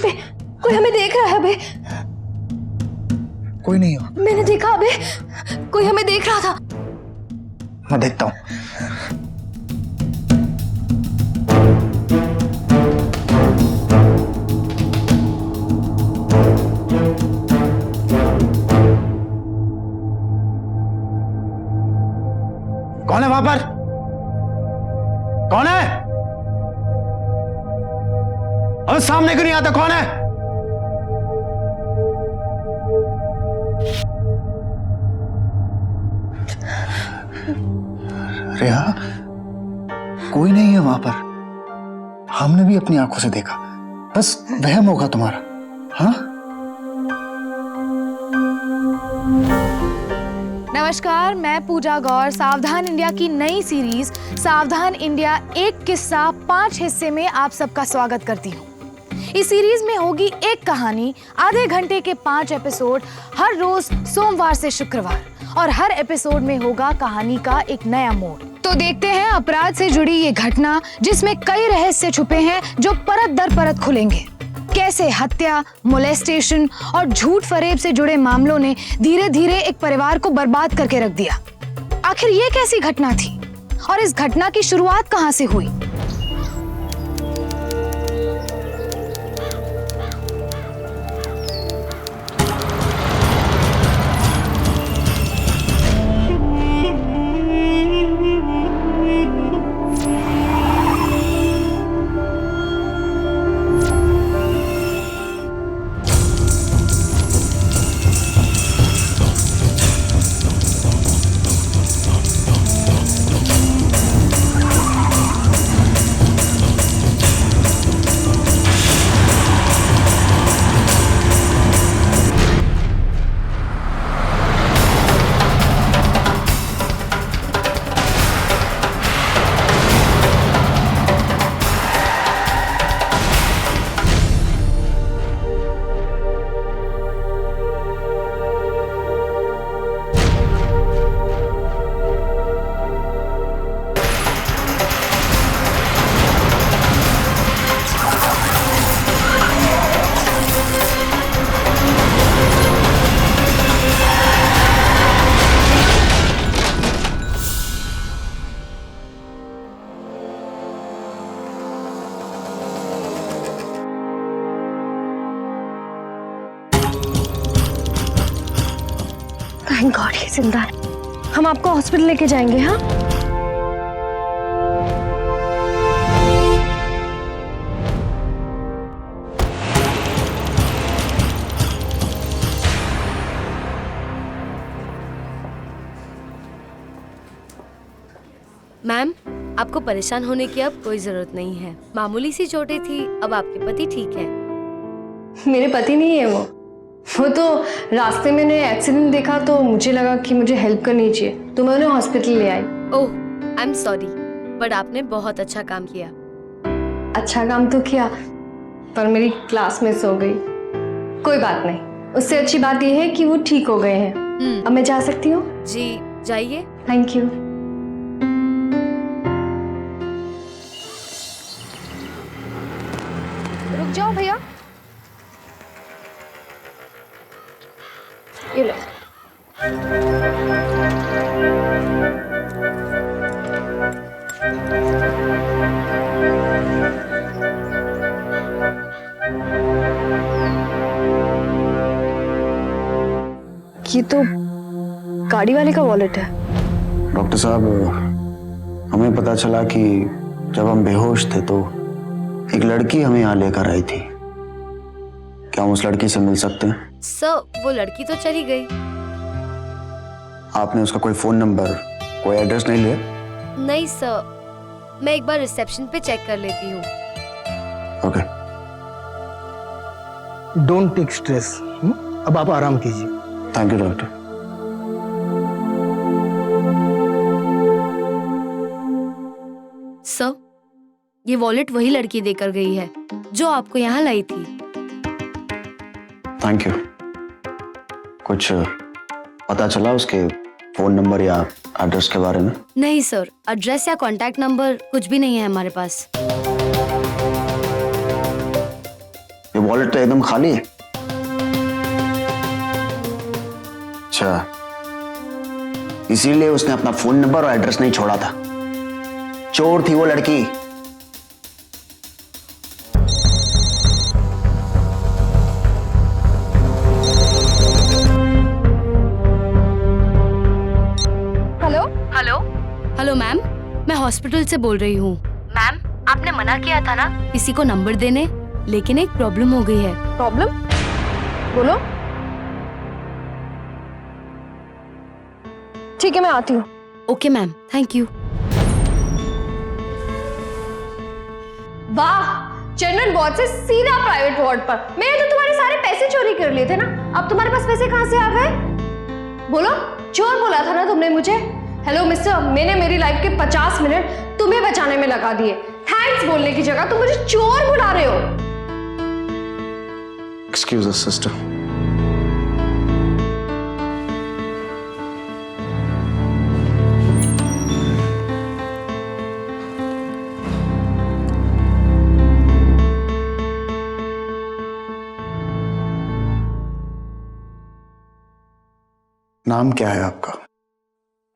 पे कोई हमें देख रहा है अबे। कोई नहीं हो। मैंने देखा अबे, कोई हमें देख रहा था। मैं देखता हूँ। कौन है वहां पर? कौन है? अब सामने क्यों नहीं आता? कौन है? रेहा, कोई नहीं है वहां पर। हमने भी अपनी आंखों से देखा, बस वहम होगा तुम्हारा। हाँ? नमस्कार, मैं पूजा गौर सावधान इंडिया की नई सीरीज सावधान इंडिया एक किस्सा 5 हिस्से में आप सबका स्वागत करती हूँ। इस सीरीज में होगी एक कहानी, आधे घंटे के 5 एपिसोड, हर रोज सोमवार से शुक्रवार, और हर एपिसोड में होगा कहानी का एक नया मोड़। तो देखते हैं अपराध से जुड़ी ये घटना, जिसमें कई रहस्य छुपे हैं जो परत दर परत खुलेंगे। कैसे हत्या, मोलेस्टेशन और झूठ फरेब से जुड़े मामलों ने धीरे धीरे एक परिवार को बर्बाद करके रख दिया। आखिर ये कैसी घटना थी और इस घटना की शुरुआत कहां से हुई? थैंक गॉड ये जिंदा है। हम आपको हॉस्पिटल लेके जाएंगे। हाँ, मैम, आपको परेशान होने की अब कोई जरूरत नहीं है। मामूली सी चोटें थी, अब आपके पति ठीक है। मेरे पति नहीं है वो तो रास्ते में एक्सीडेंट देखा तो मुझे लगा कि मुझे हेल्प करनी चाहिए, तो मैं उन्हें हॉस्पिटल ले आई। ओह, आई एम सॉरी, बट आपने बहुत अच्छा काम किया। अच्छा काम तो किया, पर मेरी क्लास मिस हो गई। कोई बात नहीं, उससे अच्छी बात यह है कि वो ठीक हो गए हैं। अब मैं जा सकती हूँ? जी जाइए। Thank you. रुक जाओ भैया। ये लो। ये तो गाड़ी वाले का वॉलेट है। डॉक्टर साहब, हमें पता चला कि जब हम बेहोश थे तो एक लड़की हमें यहाँ लेकर आई थी। क्या हम उस लड़की से मिल सकते हैं? सर, वो लड़की तो चली गई। आपने उसका कोई फोन नंबर, कोई एड्रेस नहीं लिया? नहीं सर, मैं एक बार रिसेप्शन पे चेक कर लेती हूँ। ओके। Don't take stress. अब आप आराम कीजिए। Thank you doctor. सर, ये वॉलेट वही लड़की देकर गई है जो आपको यहाँ लाई थी। Thank you. कुछ पता चला उसके फोन नंबर या एड्रेस के बारे में? नहीं सर, एड्रेस या कांटेक्ट नंबर कुछ भी नहीं है हमारे पास। ये वॉलेट तो एकदम खाली है। अच्छा, इसीलिए उसने अपना फोन नंबर और एड्रेस नहीं छोड़ा था। चोर थी वो लड़की। हेलो हेलो हेलो मैम, मैं हॉस्पिटल से बोल रही हूँ। मैम, आपने मना किया था ना किसी को नंबर देने, लेकिन एक प्रॉब्लम हो गई है। प्रॉब्लम? बोलो। ठीक है, मैं आती हूँ। Okay ma'am, thank you. वाह, जनरल वार्ड से सीधा प्राइवेट वार्ड पर। मैंने तो तुम्हारे सारे पैसे चोरी कर लिए थे ना, अब तुम्हारे पास पैसे कहाँ से आ गए? बोलो, चोर बोला था ना तुमने मुझे। हेलो मिस्टर, मैंने मेरी लाइफ के 50 मिनट तुम्हें बचाने में लगा दिए। थैंक्स बोलने की जगह तुम मुझे चोर बुला रहे हो। एक्सक्यूज अस सिस्टर। नाम क्या है आपका?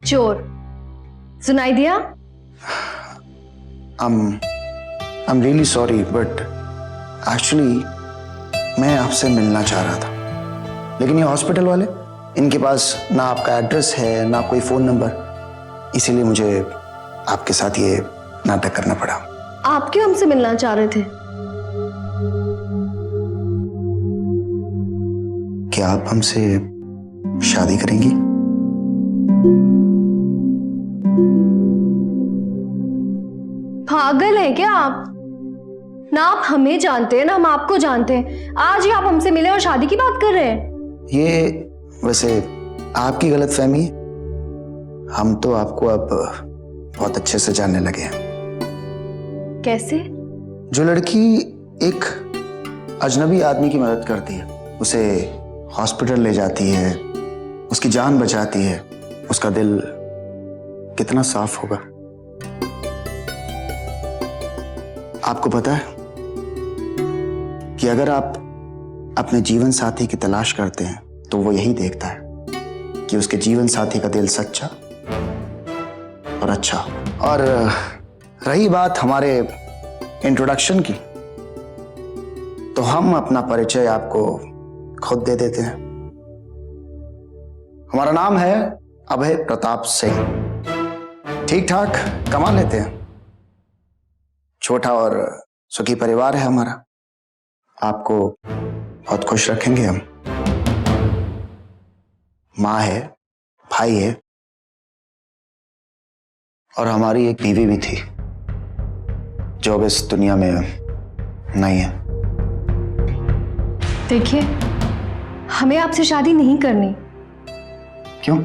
चोर। सुनाई दिया? I'm really sorry, but actually मैं आपसे मिलना चाह रहा था, लेकिन ये हॉस्पिटल वाले, इनके पास ना आपका एड्रेस है ना कोई फोन नंबर, इसीलिए मुझे आपके साथ ये नाटक करना पड़ा। आप क्यों हमसे मिलना चाह रहे थे? क्या आप हमसे शादी करेंगी? पागल है क्या आप? ना आप हमें जानते हैं ना हम आपको जानते हैं। आज ही आप हमसे मिले और शादी की बात कर रहे हैं। ये वैसे आपकी गलतफहमी है। हम तो आपको अब बहुत अच्छे से जानने लगे हैं। कैसे? जो लड़की एक अजनबी आदमी की मदद करती है, उसे हॉस्पिटल ले जाती है, उसकी जान बचाती है, उसका दिल कितना साफ होगा। आपको पता है कि अगर आप अपने जीवन साथी की तलाश करते हैं तो वो यही देखता है कि उसके जीवन साथी का दिल सच्चा और अच्छा। और रही बात हमारे इंट्रोडक्शन की, तो हम अपना परिचय आपको खुद दे देते हैं। हमारा नाम है अभय प्रताप सिंह। ठीक ठाक कमा लेते हैं, छोटा और सुखी परिवार है हमारा। आपको बहुत खुश रखेंगे हम। माँ है, भाई है, और हमारी एक बीवी भी थी जो अब इस दुनिया में नहीं है। देखिए, हमें आपसे शादी नहीं करनी। क्यों?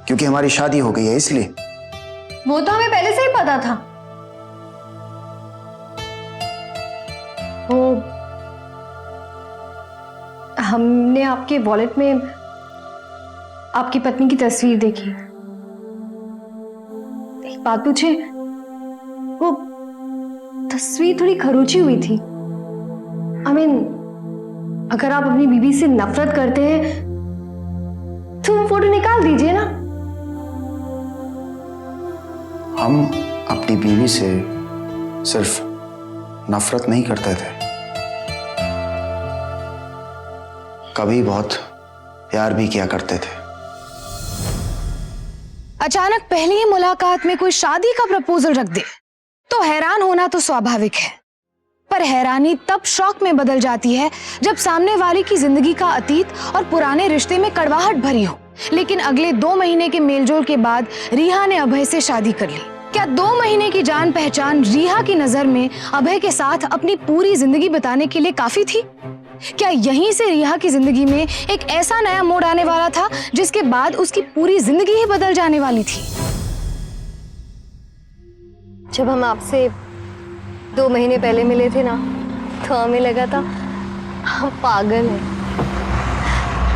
क्योंकि हमारी शादी हो गई है इसलिए? वो तो हमें पहले से ही पता था। वो हमने आपके वॉलेट में आपकी पत्नी की तस्वीर देखी। एक बात पूछे, वो तस्वीर थोड़ी खरोंची हुई थी। अगर आप अपनी बीवी से नफरत करते हैं तो वो फोटो निकाल दीजिए ना। हम अपनी बीवी से सिर्फ नफरत नहीं करते थे, कभी बहुत प्यार भी किया करते थे। अचानक पहली ही मुलाकात में कोई शादी का प्रपोजल रख दे तो हैरान होना तो स्वाभाविक है, पर हैरानी तब शौक में बदल जाती है जब सामने वाले की जिंदगी का अतीत और पुराने रिश्ते में कड़वाहट भरी हो। लेकिन अगले 2 महीने के मेलजोल के बाद रिहा ने अभय से शादी कर ली। क्या 2 महीने की जान पहचान रिहा की नजर में अभय के साथ अपनी पूरी जिंदगी बिताने के लिए काफी थी? क्या यहीं से रिहा की जिंदगी में एक ऐसा नया मोड़ आने वाला था जिसके बाद उसकी पूरी जिंदगी ही बदल जाने वाली थी? जब हम आपसे 2 महीने पहले मिले थे ना, तो हमें लगा था हम पागल हैं।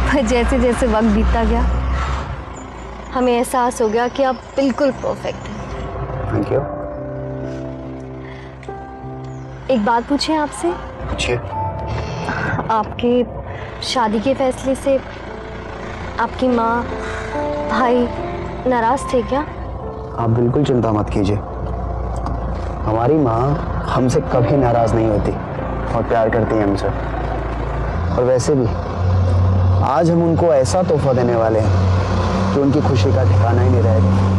पर जैसे जैसे वक्त बीतता गया, हमें एहसास हो गया कि आप बिल्कुल परफेक्ट हैं। Thank you. एक बात पूछें आपसे? पूछिए। आपके शादी के फैसले से आपकी माँ भाई नाराज थे क्या? आप बिल्कुल चिंता मत कीजिए, हमारी माँ हमसे कभी नाराज नहीं होती और प्यार करती है हमसे। और वैसे भी आज हम उनको ऐसा तोहफा देने वाले हैं कि उनकी खुशी का ठिकाना ही नहीं रहेगा।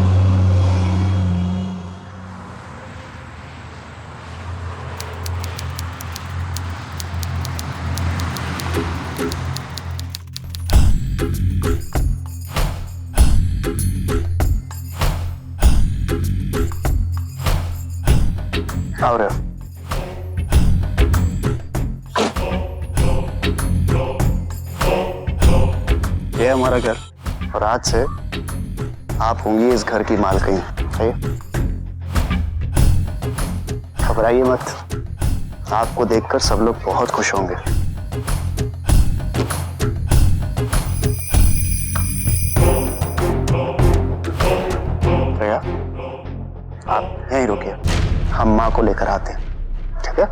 और ये हमारा घर और आज से आप होंगी इस घर की मालकिन, है? घबराइए मत, आपको देखकर सब लोग बहुत खुश होंगे। प्रिया, आप यहीं रुकिए, हम माँ को लेकर आते हैं, ठीक है?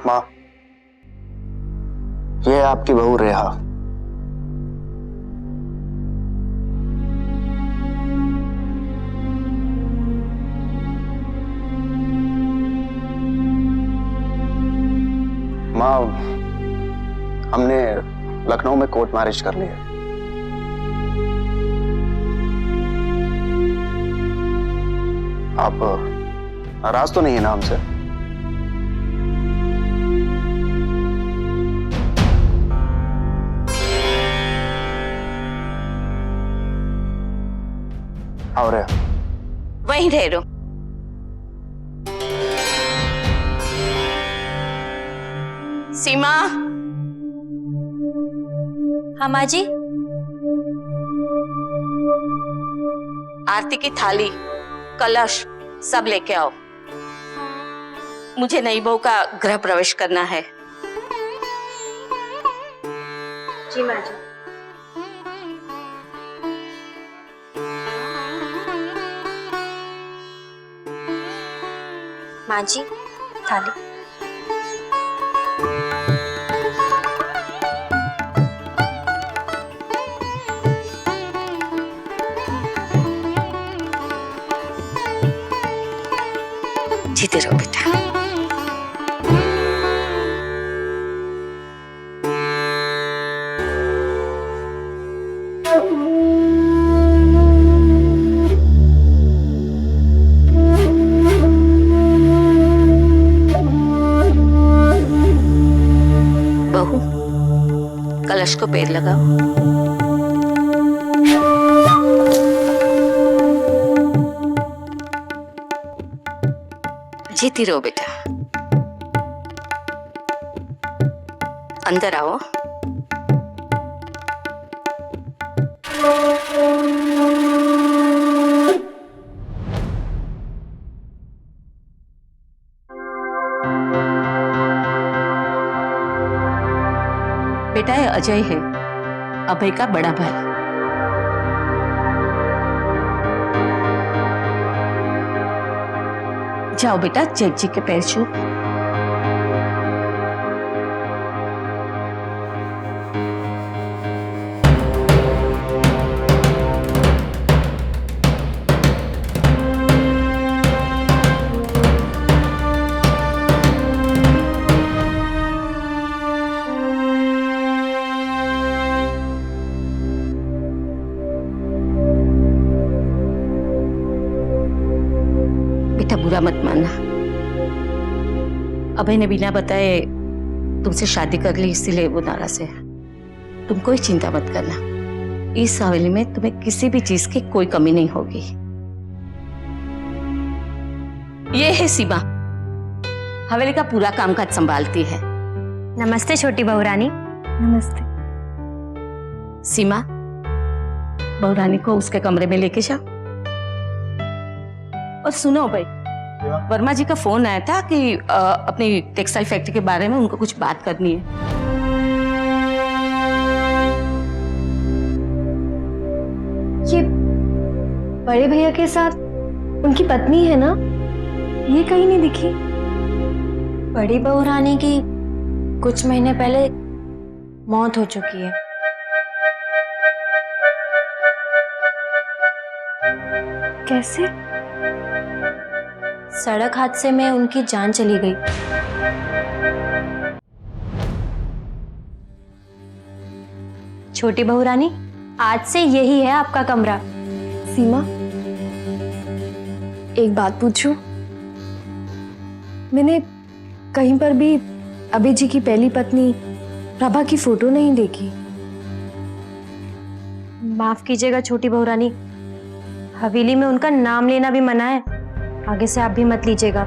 माँ, ये है आपकी बहू रेहा। माँ, हमने लखनऊ में कोर्ट मैरिज कर लिया। आप नाराज तो नहीं है ना हमसे? और वहीं ठहरो। सीमा। हाँ माँ जी। आरती की थाली, कलश सब लेके आओ, मुझे नई बहू का गृह प्रवेश करना है। जी माँ जी। माँ जी, थाली। जीते रहो बेटा। बहू, कलश को पैर लगाओ। जीती रहो बेटा। अंदर आओ। बेटा ये अजय है, अभय का बड़ा भाई। जाओ बेटा, जग जी के पैर छू। बेटा बुरा मत मानना, अभय ने बिना बताए तुमसे शादी कर ली, इसीलिए वो नाराज है। तुम कोई चिंता मत करना, इस हवेली में तुम्हें किसी भी चीज की कोई कमी नहीं होगी। ये है सीमा, हवेली का पूरा कामकाज संभालती है। नमस्ते छोटी बहू रानी। नमस्ते। सीमा, बहू रानी को उसके कमरे में लेके जाओ। और सुनो भाई, वर्मा जी का फोन आया था कि अपनी टेक्सटाइल फैक्ट्री के बारे में उनको कुछ बात करनी है। ये बड़े भैया के साथ उनकी पत्नी है ना, ये कहीं नहीं दिखी। बड़ी बहू रानी की कुछ महीने पहले मौत हो चुकी है। कैसे? सड़क हादसे में उनकी जान चली गई। छोटी बहू रानी, आज से यही है आपका कमरा। सीमा, एक बात पूछूं? मैंने कहीं पर भी अभय जी की पहली पत्नी प्रभा की फोटो नहीं देखी। माफ कीजिएगा छोटी बहू रानी, हवेली में उनका नाम लेना भी मना है। आगे से आप भी मत लीजिएगा।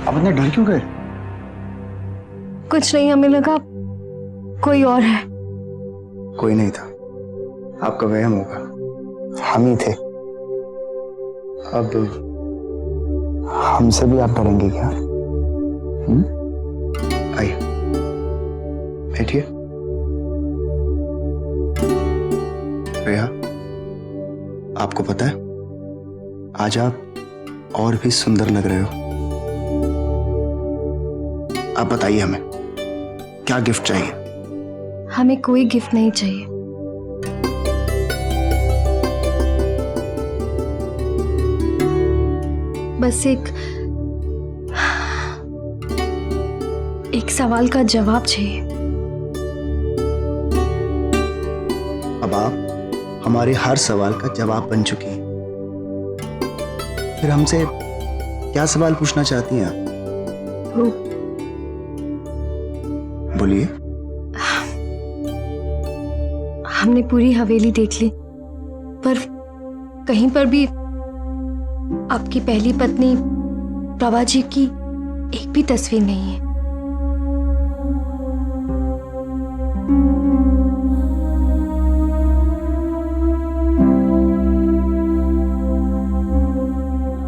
आप इतने डर क्यों गए? कुछ नहीं, हमें लगा कोई और है। कोई नहीं था, आपका वहम होगा। हम ही थे। अब हमसे भी आप डरेंगे क्या? आइए, बैठिए। रेहा, आपको पता है आज आप और भी सुंदर लग रहे हो। आप बताइए हमें क्या गिफ्ट चाहिए? हमें कोई गिफ्ट नहीं चाहिए। बस एक सवाल का जवाब चाहिए। अब आप हमारे हर सवाल का जवाब बन चुकी हैं। फिर हमसे क्या सवाल पूछना चाहती हैं आप? बोलिए। हमने पूरी हवेली देख ली, पर कहीं पर भी आपकी पहली पत्नी प्रभा जी की एक भी तस्वीर नहीं है।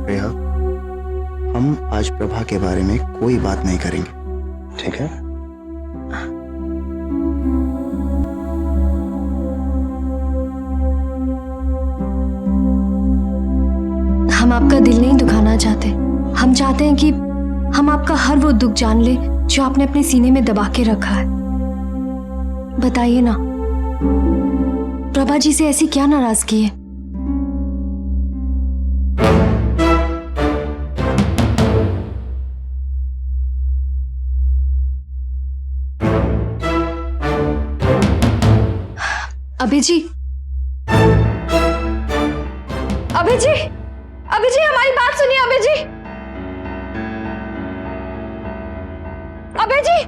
रेहा, हम आज प्रभा के बारे में कोई बात नहीं करेंगे, ठीक है? हम आपका दिल नहीं दुखाना चाहते। हम चाहते हैं कि हम आपका हर वो दुख जान ले जो आपने अपने सीने में दबा के रखा है। बताइए ना, प्रभा जी से ऐसी क्या नाराजगी है? अभय जी, अभय जी, अभय जी, हमारी बात सुनिए। अभय जी, अभय जी,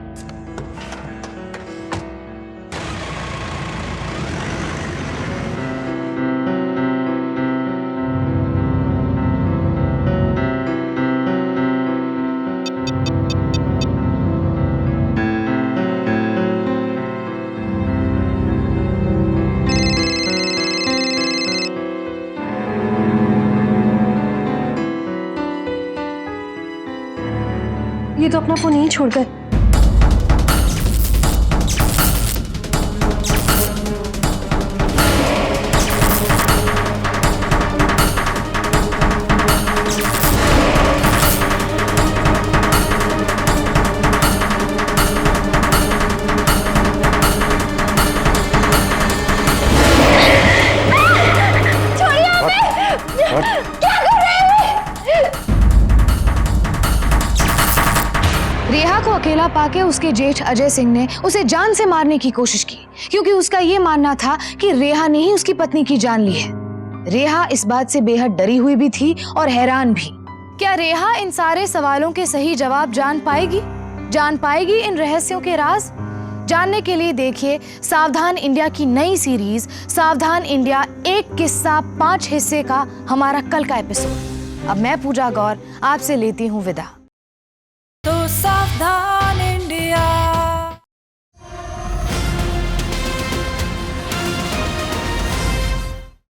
ये तो अपना फोन यहीं छोड़ गए। रेहा को अकेला पाके उसके जेठ अजय सिंह ने उसे जान से मारने की कोशिश की, क्योंकि उसका ये मानना था कि रेहा ने ही उसकी पत्नी की जान ली है। रेहा इस बात से बेहद डरी हुई भी थी और हैरान भी। क्या रेहा इन सारे सवालों के सही जवाब जान पाएगी इन रहस्यों के राज? जानने के लिए देखिए सावधान इंडिया की नई सीरीज सावधान इंडिया, एक किस्सा 5 हिस्से का हमारा कल का एपिसोड। अब मैं पूजा गौर आपसे लेती हूँ विदा। तो सावधान